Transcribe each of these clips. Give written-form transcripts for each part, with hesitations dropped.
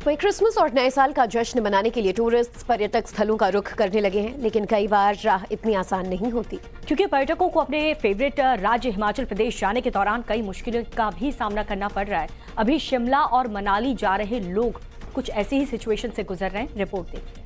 वही क्रिसमस और नए साल का जश्न मनाने के लिए टूरिस्ट पर्यटक स्थलों का रुख करने लगे हैं, लेकिन कई बार राह इतनी आसान नहीं होती क्योंकि पर्यटकों को अपने फेवरेट राज्य हिमाचल प्रदेश जाने के दौरान कई मुश्किलों का भी सामना करना पड़ रहा है। अभी शिमला और मनाली जा रहे लोग कुछ ऐसी ही सिचुएशन से गुजर रहे हैं। रिपोर्ट देखिए।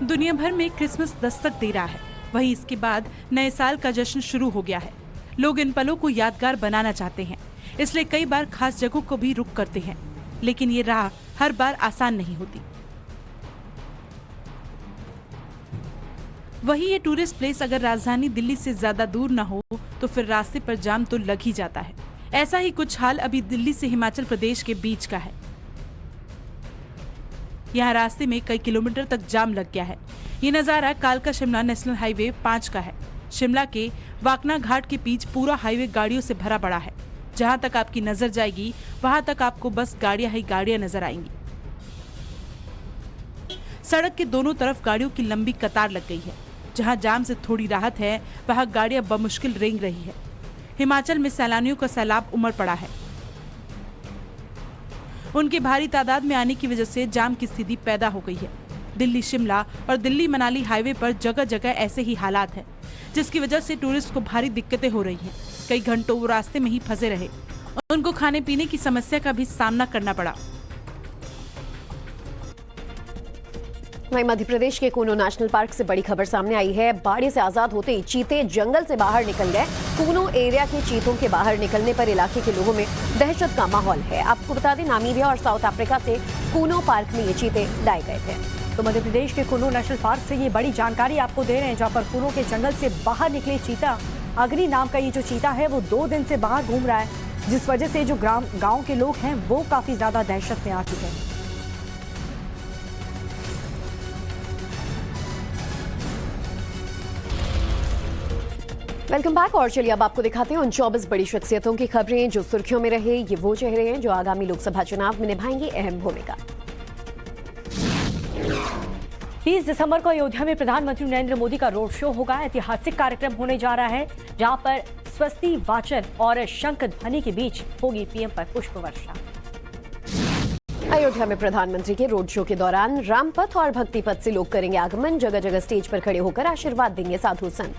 दुनिया भर में क्रिसमस दस्तक दे रहा है, वहीं इसके बाद नए साल का जश्न शुरू हो गया है। लोग इन पलों को यादगार बनाना चाहते हैं, इसलिए कई बार खास जगहों को भी रुक करते हैं, लेकिन ये राह हर बार आसान नहीं होती। वहीं ये टूरिस्ट प्लेस अगर राजधानी दिल्ली से ज्यादा दूर न हो तो फिर रास्ते पर जाम तो लग ही जाता है। ऐसा ही कुछ हाल अभी दिल्ली से हिमाचल प्रदेश के बीच का है। यहाँ रास्ते में कई किलोमीटर तक जाम लग गया है। ये नजारा कालका शिमला नेशनल हाईवे 5 का है। शिमला के वाकना घाट के बीच पूरा हाईवे गाड़ियों से भरा पड़ा है। जहाँ तक आपकी नजर जाएगी वहाँ तक आपको बस गाड़ियाँ ही गाड़ियाँ नजर आएंगी। सड़क के दोनों तरफ गाड़ियों की लंबी कतार लग गई है। जहाँ जाम से थोड़ी राहत है वहाँ गाड़ियाँ बमुश्किल रेंग रही है। हिमाचल में सैलानियों का सैलाब उमड़ पड़ा है। उनके भारी तादाद में आने की वजह से जाम की स्थिति पैदा हो गई है। दिल्ली शिमला और दिल्ली मनाली हाईवे पर जगह जगह ऐसे ही हालात हैं, जिसकी वजह से टूरिस्ट को भारी दिक्कतें हो रही हैं। कई घंटों वो रास्ते में ही फंसे रहे। उनको खाने पीने की समस्या का भी सामना करना पड़ा। वहीं मध्य प्रदेश के कूनो नेशनल पार्क से बड़ी खबर सामने आई है। बाड़े से आजाद होते ही चीते जंगल से बाहर निकल गए। कूनो एरिया के चीतों के बाहर निकलने पर इलाके के लोगों में दहशत का माहौल है। आपको बता दें, नामीबिया और साउथ अफ्रीका से कूनो पार्क में ये चीते लाए गए थे। तो मध्य प्रदेश के कूनो नेशनल पार्क से ये बड़ी जानकारी आपको दे रहे हैं, जहाँ पर कूनो के जंगल से बाहर निकले चीता अग्नि नाम का ये जो चीता है वो 2 दिन से बाहर घूम रहा है, जिस वजह से जो गाँव के लोग हैं वो काफी ज्यादा दहशत में आ चुके हैं। Welcome back. और चलिए अब आपको दिखाते हैं उन 24 बड़ी शख्सियतों की खबरें जो सुर्खियों में रहे। ये वो चेहरे हैं जो आगामी लोकसभा चुनाव में निभाएंगे अहम भूमिका। 30 दिसंबर को अयोध्या में प्रधानमंत्री नरेंद्र मोदी का रोड शो होगा। ऐतिहासिक कार्यक्रम होने जा रहा है, जहां पर स्वस्ति वाचन और शंख ध्वनि के बीच होगी पीएम पर पुष्प वर्षा। अयोध्या में प्रधानमंत्री के रोड शो के दौरान रामपथ और भक्ति पथ से लोग करेंगे आगमन। जगह जगह स्टेज पर खड़े होकर आशीर्वाद देंगे साधु संत।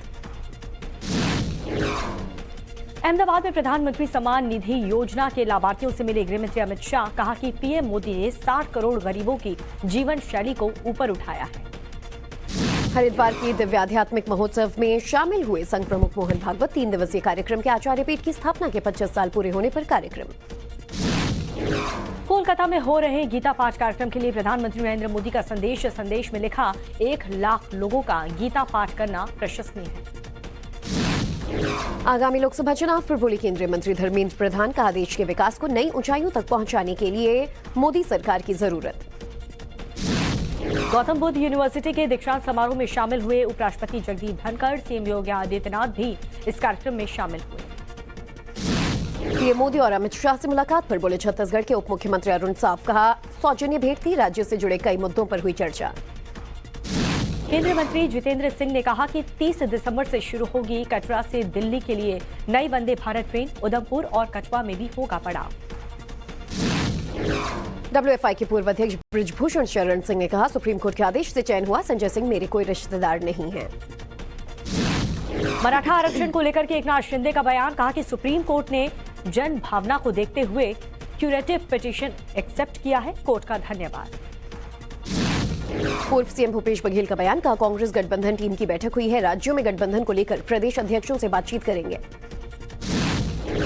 अहमदाबाद में प्रधानमंत्री सम्मान निधि योजना के लाभार्थियों से मिले गृह मंत्री अमित शाह। कहा कि पीएम मोदी ने 60 करोड़ गरीबों की जीवन शैली को ऊपर उठाया है। हरिद्वार की दिव्य आध्यात्मिक महोत्सव में शामिल हुए संघ प्रमुख मोहन भागवत। 3 दिवसीय कार्यक्रम के आचार्य पीठ की स्थापना के 25 साल पूरे होने पर कार्यक्रम। कोलकाता में हो रहे गीता पाठ कार्यक्रम के लिए प्रधानमंत्री नरेंद्र मोदी का संदेश में लिखा, 1 लाख लोगों का गीता पाठ करना प्रशंसनीय है। आगामी लोकसभा चुनाव पर बोले केंद्रीय मंत्री धर्मेंद्र प्रधान। कहा, देश के विकास को नई ऊंचाइयों तक पहुंचाने के लिए मोदी सरकार की जरूरत। गौतम बुद्ध यूनिवर्सिटी के दीक्षांत समारोह में शामिल हुए उपराष्ट्रपति जगदीप धनखड़। सीएम योगी आदित्यनाथ भी इस कार्यक्रम में शामिल हुए। पीएम मोदी और अमित शाह से मुलाकात पर बोले छत्तीसगढ़ के उप मुख्यमंत्री अरुण साव। कहा, सौजन्य भेंट थी, राज्य से जुड़े कई मुद्दों पर हुई चर्चा। केंद्रीय मंत्री जितेंद्र सिंह ने कहा कि 30 दिसंबर से शुरू होगी कटरा से दिल्ली के लिए नई वंदे भारत ट्रेन। उधमपुर और कटवा में भी होगा पड़ाव। डब्ल्यूएफआई के पूर्व अध्यक्ष बृजभूषण शरण सिंह ने कहा, सुप्रीम कोर्ट के आदेश से चयन हुआ। संजय सिंह मेरे कोई रिश्तेदार नहीं है। मराठा आरक्षण को लेकर के एकनाथ शिंदे का बयान। कहा कि सुप्रीम कोर्ट ने जन भावना को देखते हुए क्यूरेटिव पिटीशन एक्सेप्ट किया है। कोर्ट का धन्यवाद। पूर्व सीएम भूपेश बघेल का बयान। कहा, कांग्रेस गठबंधन टीम की बैठक हुई है, राज्यों में गठबंधन को लेकर प्रदेश अध्यक्षों से बातचीत करेंगे।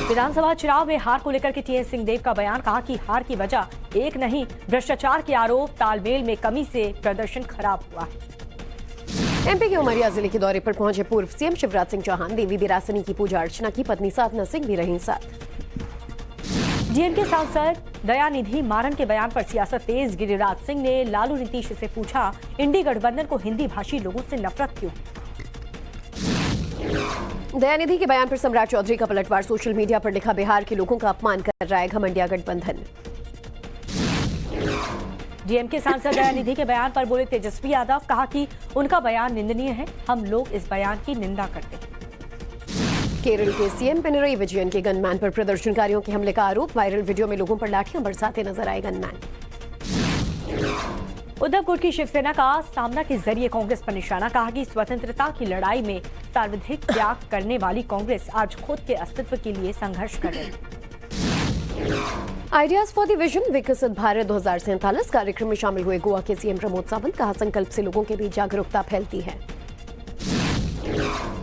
विधानसभा चुनाव में हार को लेकर के टीएस सिंहदेव का बयान। कहा कि हार की वजह एक नहीं, भ्रष्टाचार के आरोप, तालमेल में कमी से प्रदर्शन खराब हुआ है। एमपी के उमरिया जिले के दौरे पर पहुंचे पूर्व सीएम शिवराज सिंह चौहान। देवी बिरासनी की पूजा अर्चना की। पत्नी साधना सिंह भी रही साथ। डीएमके सांसद दयानिधि मारन के बयान पर सियासत तेज। गिरिराज सिंह ने लालू नीतीश से पूछा, इंडी गठबंधन को हिंदी भाषी लोगों से नफरत क्यों? दयानिधि के बयान पर सम्राट चौधरी का पलटवार। सोशल मीडिया पर लिखा, बिहार के लोगों का अपमान कर रहा है घमंडिया गठबंधन। डीएमके सांसद दयानिधि के बयान पर बोले तेजस्वी यादव, कहा कि उनका बयान निंदनीय है, हम लोग इस बयान की निंदा करते हैं। केरल के सीएम पिनरई विजयन के गनमैन पर प्रदर्शनकारियों के हमले का आरोप, वायरल वीडियो में लोगों पर लाठियां बरसाते नजर आए गनमैन। उद्धव गुट की शिवसेना का सामना के जरिए कांग्रेस पर निशाना, कहा कि स्वतंत्रता की लड़ाई में सर्वाधिक त्याग करने वाली कांग्रेस आज खुद के अस्तित्व के लिए संघर्ष कर रही है। आइडियाज फॉर द विजन विकसित भारत 2047 कार्यक्रम में शामिल हुए गोवा के सीएम प्रमोद सावंत, कहा संकल्प से लोगों के बीच जागरूकता फैलती है।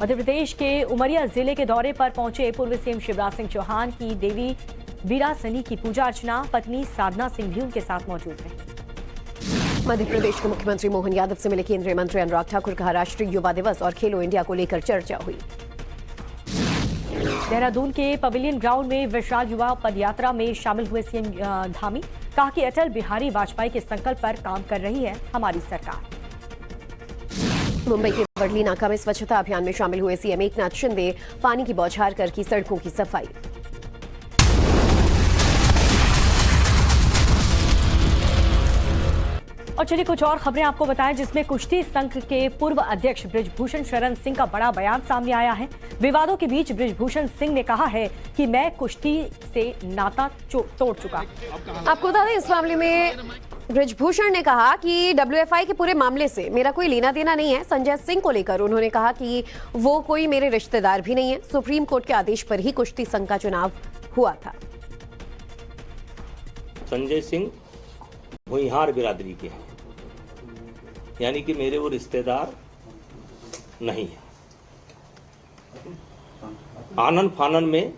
मध्य प्रदेश के उमरिया जिले के दौरे पर पहुंचे पूर्व सीएम शिवराज सिंह चौहान की देवी बीरासनी की पूजा अर्चना, पत्नी साधना सिंह भी उनके साथ मौजूद रही। मध्य प्रदेश के मुख्यमंत्री मोहन यादव से मिले केंद्रीय मंत्री अनुराग ठाकुर, कहा राष्ट्रीय युवा दिवस और खेलो इंडिया को लेकर चर्चा हुई। देहरादून के पवेलियन ग्राउंड में विशाल युवा पदयात्रा में शामिल हुए सीएम धामी, कहा कि अटल बिहारी वाजपेयी के संकल्प पर काम कर रही है हमारी सरकार। मुंबई के वर्ली नाका में स्वच्छता अभियान में शामिल हुए सीएम एकनाथ शिंदे, पानी की बौछार कर की सड़कों की सफाई। और चलिए कुछ और खबरें आपको बताएं, जिसमें कुश्ती संघ के पूर्व अध्यक्ष बृजभूषण शरण सिंह का बड़ा बयान सामने आया है। विवादों के बीच बृजभूषण सिंह ने कहा है कि मैं कुश्ती से नाता तोड़ चुका। आपको बता दें, इस मामले में बृजभूषण ने कहा कि डब्ल्यूएफआई के पूरे मामले से मेरा कोई लेना देना नहीं है। संजय सिंह को लेकर उन्होंने कहा कि वो कोई मेरे रिश्तेदार भी नहीं है। सुप्रीम कोर्ट के आदेश पर ही कुश्ती संघ का चुनाव हुआ था। संजय सिंह भुइहार बिरादरी के हैं, यानी कि मेरे वो रिश्तेदार नहीं है। आनन फानन में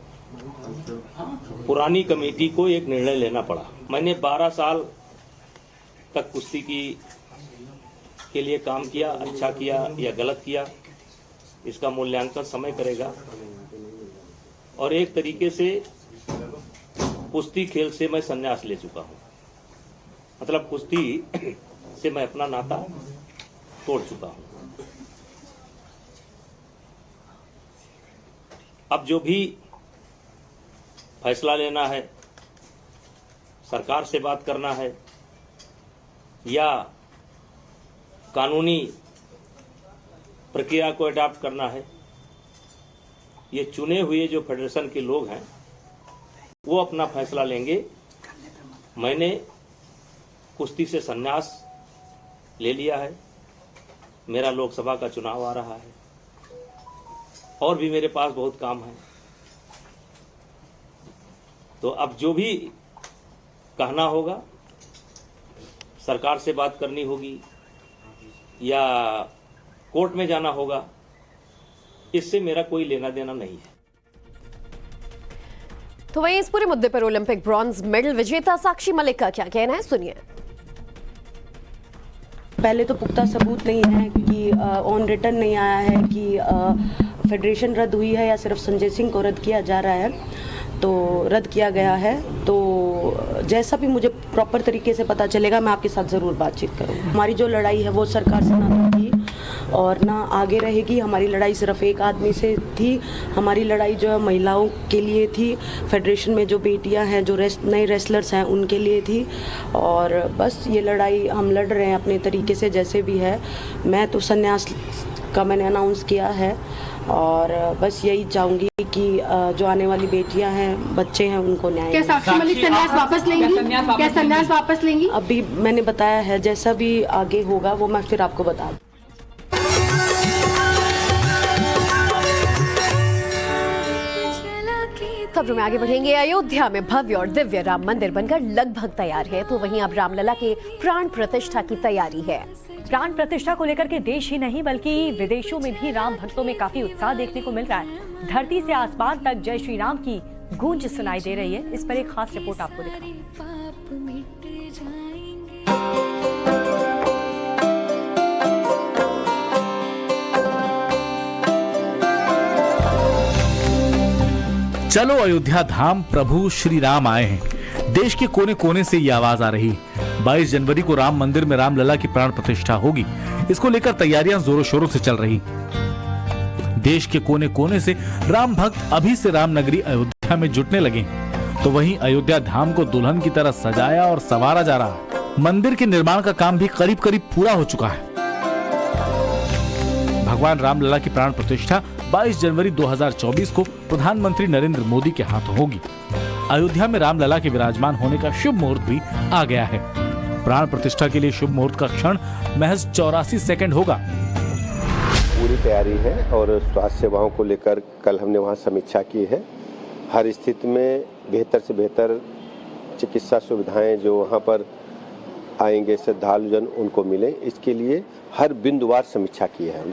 पुरानी कमेटी को एक निर्णय लेना पड़ा। मैंने 12 साल तक कुश्ती के लिए काम किया, अच्छा किया या गलत किया, इसका मूल्यांकन समय करेगा। और एक तरीके से कुश्ती खेल से मैं संन्यास ले चुका हूं, मतलब कुश्ती से मैं अपना नाता तोड़ चुका हूं। अब जो भी फैसला लेना है, सरकार से बात करना है या कानूनी प्रक्रिया को अडॉप्ट करना है, ये चुने हुए जो फेडरेशन के लोग हैं वो अपना फैसला लेंगे। मैंने कुश्ती से संन्यास ले लिया है। मेरा लोकसभा का चुनाव आ रहा है और भी मेरे पास बहुत काम है। तो अब जो भी कहना होगा, सरकार से बात करनी होगी या कोर्ट में जाना होगा, इससे मेरा कोई लेना देना नहीं है। तो वहीं इस पूरे मुद्दे पर ओलंपिक ब्रॉन्ज मेडल विजेता साक्षी मलिक का क्या कहना है, सुनिए। पहले तो पुख्ता सबूत नहीं है कि ऑन रिटर्न नहीं आया है कि फेडरेशन रद्द हुई है या सिर्फ संजय सिंह को रद्द किया जा रहा है, तो रद्द किया गया है। तो जैसा भी मुझे प्रॉपर तरीके से पता चलेगा मैं आपके साथ ज़रूर बातचीत करूँगी। हमारी जो लड़ाई है वो सरकार से ना थी और ना आगे रहेगी। हमारी लड़ाई सिर्फ एक आदमी से थी। हमारी लड़ाई जो है महिलाओं के लिए थी, फेडरेशन में जो बेटियां हैं, जो नए रेसलर्स हैं, उनके लिए थी। और बस ये लड़ाई हम लड़ रहे हैं अपने तरीके से, जैसे भी है। मैं तो संन्यास का मैंने अनाउंस किया है और बस यही चाहूँगी कि जो आने वाली बेटियां हैं, बच्चे हैं, उनको न्याय। क्या साक्षी मलिक संन्यास वापस लेंगी? क्या संन्यास वापस लेंगी? अभी मैंने बताया है, जैसा भी आगे होगा वो मैं फिर आपको बता दूँ। खबरों में आगे बढ़ेंगे। अयोध्या में भव्य और दिव्य राम मंदिर बनकर लगभग तैयार है, तो वहीं अब रामलला के प्राण प्रतिष्ठा की तैयारी है। प्राण प्रतिष्ठा को लेकर के देश ही नहीं बल्कि विदेशों में भी राम भक्तों में काफी उत्साह देखने को मिल रहा है। धरती से आसमान तक जय श्री राम की गूंज सुनाई दे रही है। इस पर एक खास रिपोर्ट आपको दिखाऊं। चलो अयोध्या धाम, प्रभु श्री राम आए हैं। देश के कोने कोने से ये आवाज आ रही। 22 जनवरी को राम मंदिर में रामलला की प्राण प्रतिष्ठा होगी। इसको लेकर तैयारियां जोरों शोरों से चल रही। देश के कोने कोने से राम भक्त अभी से राम नगरी अयोध्या में जुटने लगे, तो वहीं अयोध्या धाम को दुल्हन की तरह सजाया और संवारा जा रहा है। मंदिर के निर्माण का काम भी करीब करीब पूरा हो चुका है। भगवान रामलला की प्राण प्रतिष्ठा 22 जनवरी 2024 को प्रधानमंत्री नरेंद्र मोदी के हाथों होगी। अयोध्या में रामलला के विराजमान होने का शुभ मुहूर्त भी आ गया है। प्राण प्रतिष्ठा के लिए शुभ मुहूर्त का क्षण महज 84 सेकंड होगा। पूरी तैयारी है और स्वास्थ्य सेवाओं को लेकर कल हमने वहां समीक्षा की है। हर स्थिति में बेहतर से बेहतर चिकित्सा सुविधाएं जो वहां पर आएंगे श्रद्धालुजन उनको मिले, इसके लिए हर बिंदुवार समीक्षा की है।